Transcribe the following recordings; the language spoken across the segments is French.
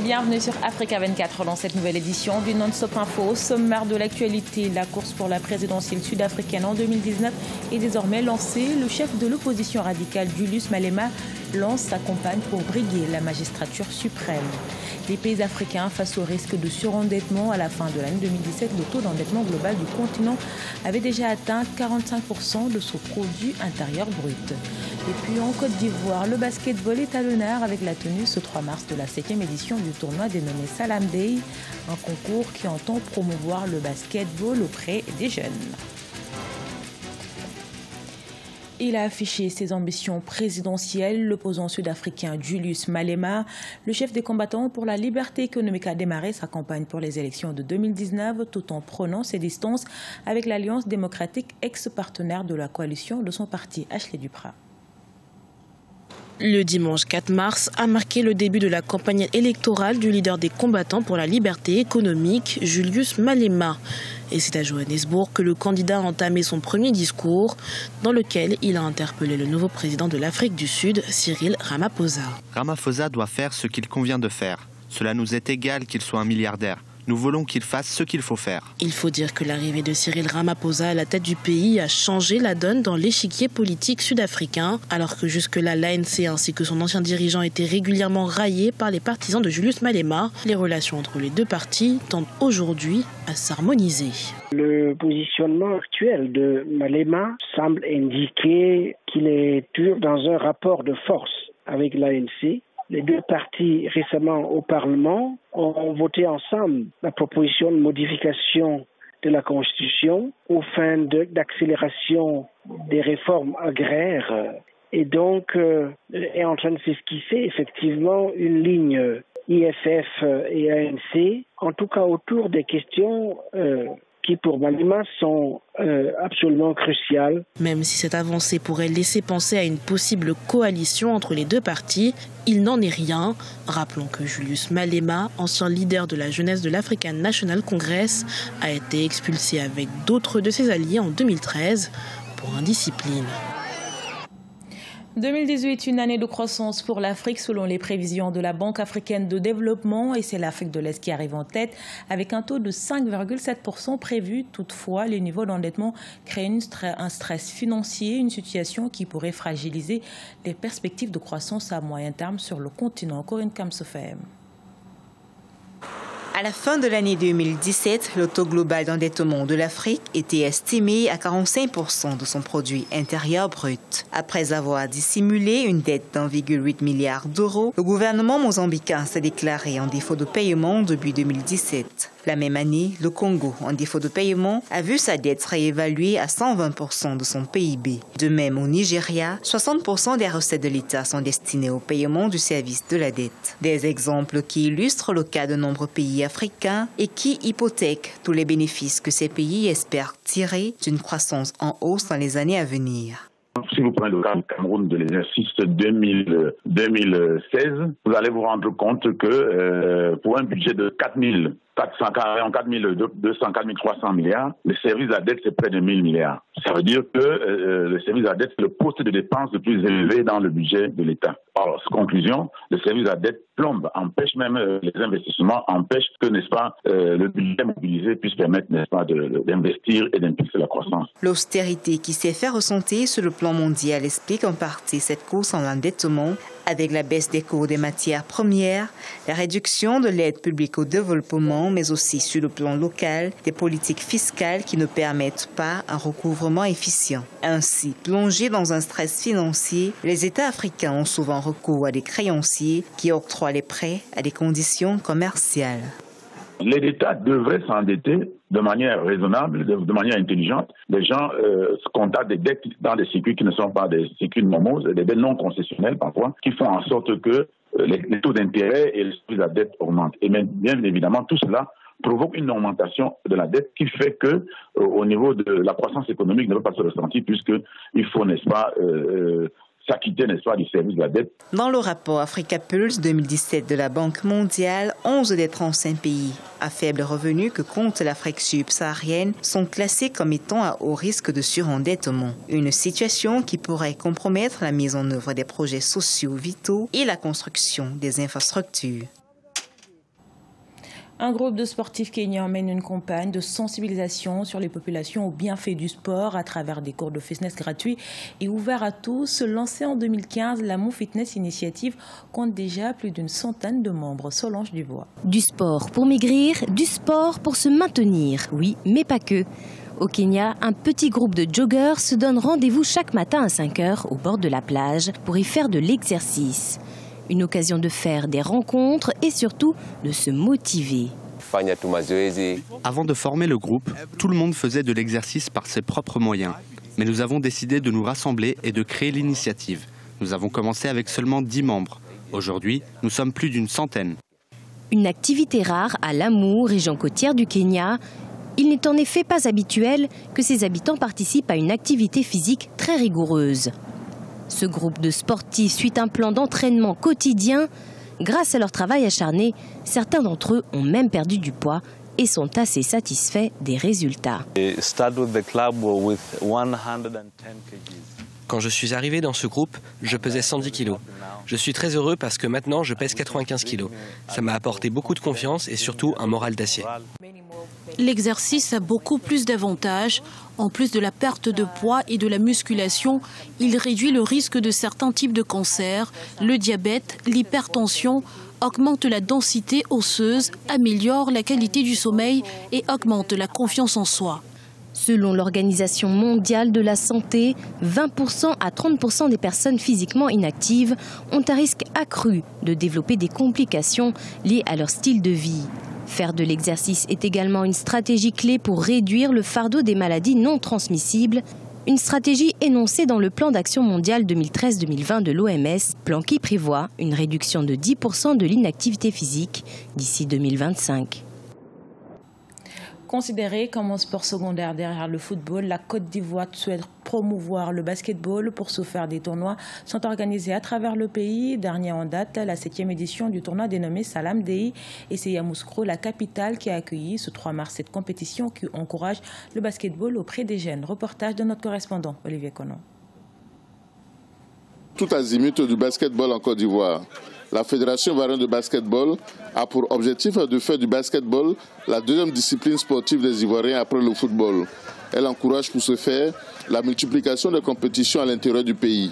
Bienvenue sur Africa 24 dans cette nouvelle édition du Non-Stop Info. Au sommaire de l'actualité, la course pour la présidentielle sud-africaine en 2019 est désormais lancée. Le chef de l'opposition radicale, Julius Malema, lance sa campagne pour briguer la magistrature suprême. Les pays africains face au risque de surendettement à la fin de l'année 2017, le taux d'endettement global du continent avait déjà atteint 45% de son produit intérieur brut. Et puis en Côte d'Ivoire, le basketball est à l'honneur avec la tenue ce 3 mars de la 7e édition du tournoi dénommé Salam Day, un concours qui entend promouvoir le basketball auprès des jeunes. Il a affiché ses ambitions présidentielles. L'opposant sud-africain Julius Malema, le chef des combattants pour la liberté économique, a démarré sa campagne pour les élections de 2019 tout en prenant ses distances avec l'Alliance démocratique, ex-partenaire de la coalition de son parti, Ashley Duprat. Le dimanche 4 mars a marqué le début de la campagne électorale du leader des combattants pour la liberté économique, Julius Malema. Et c'est à Johannesburg que le candidat a entamé son premier discours, dans lequel il a interpellé le nouveau président de l'Afrique du Sud, Cyril Ramaphosa. Ramaphosa doit faire ce qu'il convient de faire. Cela nous est égal qu'il soit un milliardaire. Nous voulons qu'il fasse ce qu'il faut faire. Il faut dire que l'arrivée de Cyril Ramaphosa à la tête du pays a changé la donne dans l'échiquier politique sud-africain, alors que jusque-là l'ANC ainsi que son ancien dirigeant étaient régulièrement raillés par les partisans de Julius Malema. Les relations entre les deux partis tendent aujourd'hui à s'harmoniser. Le positionnement actuel de Malema semble indiquer qu'il est toujours dans un rapport de force avec l'ANC. Les deux partis récemment au Parlement ont voté ensemble la proposition de modification de la Constitution aux fins d'accélération des réformes agraires. Et donc est en train de s'esquisser effectivement une ligne IFF et ANC, en tout cas autour des questions qui pour Malema sont absolument cruciales. Même si cette avancée pourrait laisser penser à une possible coalition entre les deux partis, il n'en est rien. Rappelons que Julius Malema, ancien leader de la jeunesse de l'African National Congress, a été expulsé avec d'autres de ses alliés en 2013 pour indiscipline. 2018, une année de croissance pour l'Afrique selon les prévisions de la Banque africaine de développement, et c'est l'Afrique de l'Est qui arrive en tête avec un taux de 5,7% prévu. Toutefois, les niveaux d'endettement créent un stress financier, une situation qui pourrait fragiliser les perspectives de croissance à moyen terme sur le continent. Corinne Kamsofem. À la fin de l'année 2017, le taux global d'endettement de l'Afrique était estimé à 45% de son produit intérieur brut. Après avoir dissimulé une dette d'1,8 milliard d'euros, le gouvernement mozambicain s'est déclaré en défaut de paiement depuis 2017. La même année, le Congo, en défaut de paiement, a vu sa dette réévaluée à 120% de son PIB. De même, au Nigeria, 60% des recettes de l'État sont destinées au paiement du service de la dette. Des exemples qui illustrent le cas de nombreux pays africains et qui hypothèquent tous les bénéfices que ces pays espèrent tirer d'une croissance en hausse dans les années à venir. Si vous prenez le cas du Cameroun de l'exercice 2016, vous allez vous rendre compte que pour un budget de 4 300 milliards, le service de la dette, c'est près de 1 000 milliards. Ça veut dire que le service de la dette, c'est le poste de dépense le plus élevé dans le budget de l'État. Alors, conclusion, le service de la dette plombe, empêche même les investissements, empêche que, n'est-ce pas, le budget mobilisé puisse permettre, n'est-ce pas, d'investir et d'impulser la croissance. L'austérité qui s'est fait ressentir sur le plan mondial explique en partie cette course en endettement, avec la baisse des cours des matières premières, la réduction de l'aide publique au développement, mais aussi sur le plan local, des politiques fiscales qui ne permettent pas un recouvrement efficient. Ainsi, plongés dans un stress financier, les États africains ont souvent recours à des créanciers qui octroient les prêts à des conditions commerciales. Les États devraient s'endetter de manière raisonnable, de manière intelligente. Les gens se contactent des dettes dans des circuits qui ne sont pas des circuits normaux, des dettes non concessionnelles parfois, qui font en sorte que les taux d'intérêt et la dette augmentent. Et bien évidemment, tout cela provoque une augmentation de la dette qui fait que, au niveau de la croissance économique, ne peut pas se ressentir puisqu'il faut, n'est-ce pas, s'acquitter, n'est-ce pas, du service de la dette. Dans le rapport Africa Pulse 2017 de la Banque mondiale, 11 des 35 pays à faible revenu que compte l'Afrique subsaharienne sont classés comme étant à haut risque de surendettement. Une situation qui pourrait compromettre la mise en œuvre des projets sociaux vitaux et la construction des infrastructures. Un groupe de sportifs kenyans mène une campagne de sensibilisation sur les populations aux bienfaits du sport à travers des cours de fitness gratuits et ouverts à tous. Lancé en 2015, la Mon Fitness Initiative compte déjà plus d'une centaine de membres. Solange Dubois. Du sport pour maigrir, du sport pour se maintenir. Oui, mais pas que. Au Kenya, un petit groupe de joggeurs se donne rendez-vous chaque matin à 5 h au bord de la plage pour y faire de l'exercice. Une occasion de faire des rencontres et surtout de se motiver. Avant de former le groupe, tout le monde faisait de l'exercice par ses propres moyens. Mais nous avons décidé de nous rassembler et de créer l'initiative. Nous avons commencé avec seulement 10 membres. Aujourd'hui, nous sommes plus d'une centaine. Une activité rare à Lamu, région côtière du Kenya. Il n'est en effet pas habituel que ses habitants participent à une activité physique très rigoureuse. Ce groupe de sportifs suit un plan d'entraînement quotidien. Grâce à leur travail acharné, certains d'entre eux ont même perdu du poids et sont assez satisfaits des résultats. Quand je suis arrivé dans ce groupe, je pesais 110 kg. Je suis très heureux parce que maintenant je pèse 95 kg. Ça m'a apporté beaucoup de confiance et surtout un moral d'acier. L'exercice a beaucoup plus d'avantages. En plus de la perte de poids et de la musculation, il réduit le risque de certains types de cancers, le diabète, l'hypertension, augmente la densité osseuse, améliore la qualité du sommeil et augmente la confiance en soi. Selon l'Organisation mondiale de la santé, 20% à 30% des personnes physiquement inactives ont un risque accru de développer des complications liées à leur style de vie. Faire de l'exercice est également une stratégie clé pour réduire le fardeau des maladies non transmissibles. Une stratégie énoncée dans le plan d'action mondial 2013-2020 de l'OMS, plan qui prévoit une réduction de 10% de l'inactivité physique d'ici 2025. Considéré comme un sport secondaire derrière le football, la Côte d'Ivoire souhaite promouvoir le basketball. Pour ce faire, des tournois sont organisés à travers le pays. Dernier en date, la 7e édition du tournoi dénommé Salam Dey. Et c'est Yamoussoukro, la capitale, qui a accueilli ce 3 mars cette compétition qui encourage le basketball auprès des jeunes. Reportage de notre correspondant, Olivier Conon. Tout azimut du basketball en Côte d'Ivoire. La Fédération ivoirienne de basketball a pour objectif de faire du basketball la deuxième discipline sportive des Ivoiriens après le football. Elle encourage pour ce faire la multiplication des compétitions à l'intérieur du pays.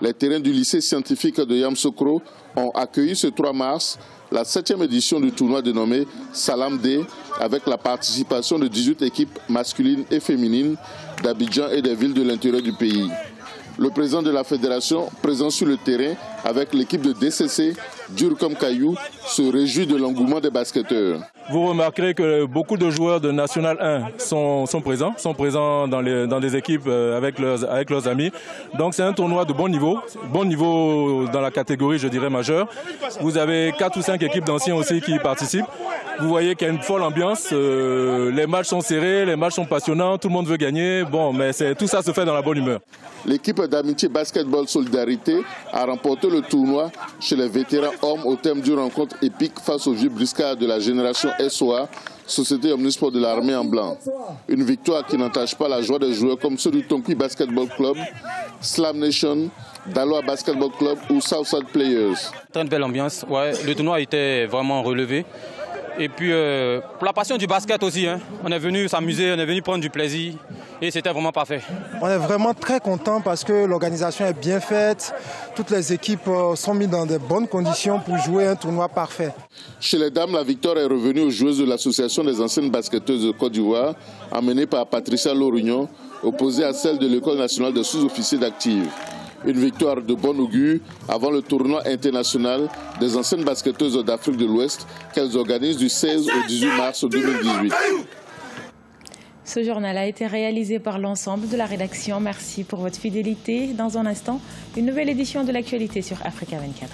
Les terrains du lycée scientifique de Yamoussoukro ont accueilli ce 3 mars la 7e édition du tournoi dénommé Salam Dey avec la participation de 18 équipes masculines et féminines d'Abidjan et des villes de l'intérieur du pays. Le président de la fédération, présent sur le terrain avec l'équipe de DCC, dur comme caillou, se réjouit de l'engouement des basketteurs. Vous remarquerez que beaucoup de joueurs de National 1 sont présents dans des équipes avec leurs amis. Donc c'est un tournoi de bon niveau dans la catégorie, je dirais, majeure. Vous avez 4 ou 5 équipes d'anciens aussi qui y participent. Vous voyez qu'il y a une folle ambiance, les matchs sont serrés, les matchs sont passionnants, tout le monde veut gagner. Bon, mais tout ça se fait dans la bonne humeur. L'équipe d'amitié Basketball Solidarité a remporté le tournoi chez les vétérans hommes au thème d'une rencontre épique face aux vieux briscards de la génération SOA, Société Omnisport de l'armée en blanc. Une victoire qui n'entache pas la joie des joueurs comme ceux du Tonki Basketball Club, Slam Nation, Daloa Basketball Club ou Southside Players. Très belle ambiance, ouais. Le tournoi a été vraiment relevé. Et puis pour la passion du basket aussi, hein. On est venu s'amuser, on est venu prendre du plaisir et c'était vraiment parfait. On est vraiment très contents parce que l'organisation est bien faite. Toutes les équipes sont mises dans de bonnes conditions pour jouer un tournoi parfait. Chez les dames, la victoire est revenue aux joueuses de l'association des anciennes basketteuses de Côte d'Ivoire, emmenée par Patricia Lorignon, opposée à celle de l'École nationale des sous-officiers d'active. Une victoire de bon augure avant le tournoi international des anciennes basketteuses d'Afrique de l'Ouest qu'elles organisent du 16 au 18 mars 2018. Ce journal a été réalisé par l'ensemble de la rédaction. Merci pour votre fidélité. Dans un instant, une nouvelle édition de l'actualité sur Africa 24.